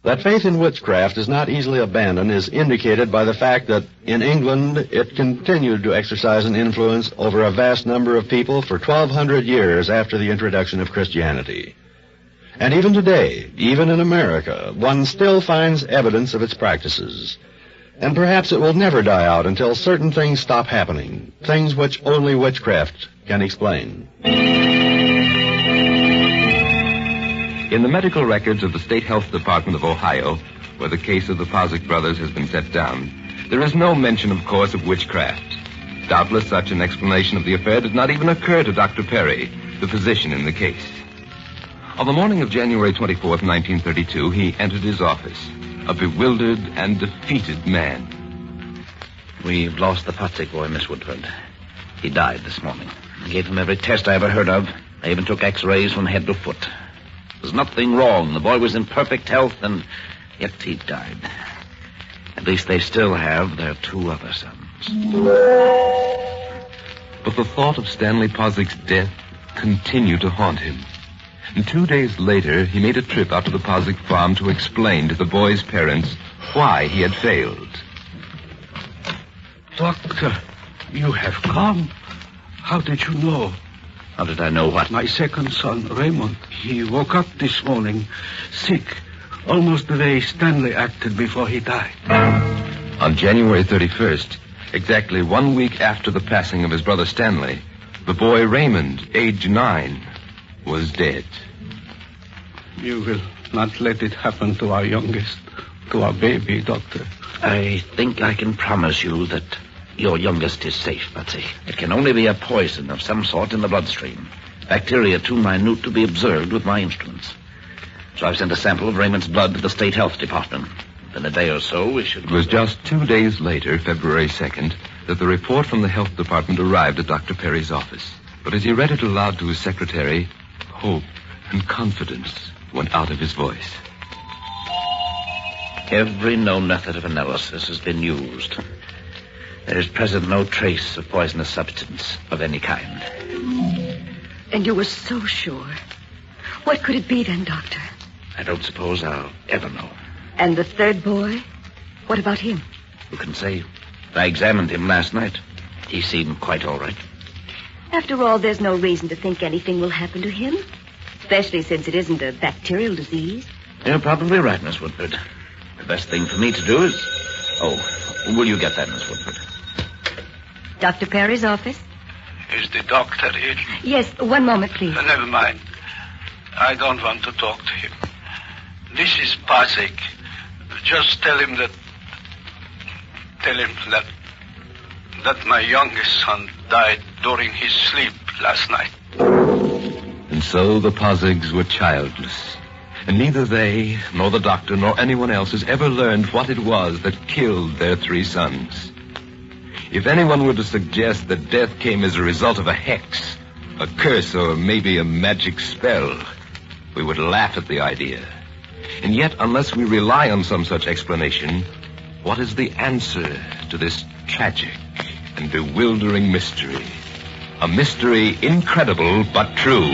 That faith in witchcraft is not easily abandoned is indicated by the fact that in England it continued to exercise an influence over a vast number of people for 1,200 years after the introduction of Christianity. And even today, even in America, one still finds evidence of its practices. And perhaps it will never die out until certain things stop happening, things which only witchcraft can explain. In the medical records of the State Health Department of Ohio, where the case of the Posick brothers has been set down, there is no mention, of course, of witchcraft. Doubtless such an explanation of the affair did not even occur to Dr. Perry, the physician in the case. On the morning of January 24th, 1932, he entered his office, a bewildered and defeated man. We've lost the Posick boy, Miss Woodford. He died this morning. I gave him every test I ever heard of. I even took x-rays from head to foot. There's nothing wrong. The boy was in perfect health, and yet he died. At least they still have their two other sons. But the thought of Stanley Posick's death continued to haunt him. And 2 days later, he made a trip out to the Posick farm to explain to the boy's parents why he had failed. Doctor, you have come. How did you know? How did I know what? My second son, Raymond, he woke up this morning, sick, almost the way Stanley acted before he died. On January 31st, exactly 1 week after the passing of his brother Stanley, the boy Raymond, age 9, was dead. You will not let it happen to our youngest, to our baby, Doctor. I think I can promise you that your youngest is safe, Patsy. It can only be a poison of some sort in the bloodstream. Bacteria too minute to be observed with my instruments. So I've sent a sample of Raymond's blood to the State Health Department. In a day or so, we should... It was just 2 days later, February 2nd, that the report from the Health Department arrived at Dr. Perry's office. But as he read it aloud to his secretary, hope and confidence went out of his voice. Every known method of analysis has been used. There is present no trace of poisonous substance of any kind. And you were so sure. What could it be then, Doctor? I don't suppose I'll ever know. And the third boy? What about him? Who can say? I examined him last night. He seemed quite all right. After all, there's no reason to think anything will happen to him. Especially since it isn't a bacterial disease. You're probably right, Miss Woodford. The best thing for me to do is... Oh, will you get that, Miss Woodford? Dr. Perry's office? Is the doctor in? Yes, 1 moment, please. Never mind. I don't want to talk to him. This is Posick. Just tell him that my youngest son died during his sleep last night. And so the Posicks were childless. And neither they, nor the doctor, nor anyone else has ever learned what it was that killed their 3 sons. If anyone were to suggest that death came as a result of a hex, a curse, or maybe a magic spell, we would laugh at the idea. And yet, unless we rely on some such explanation, what is the answer to this tragic and bewildering mystery? A mystery incredible but true.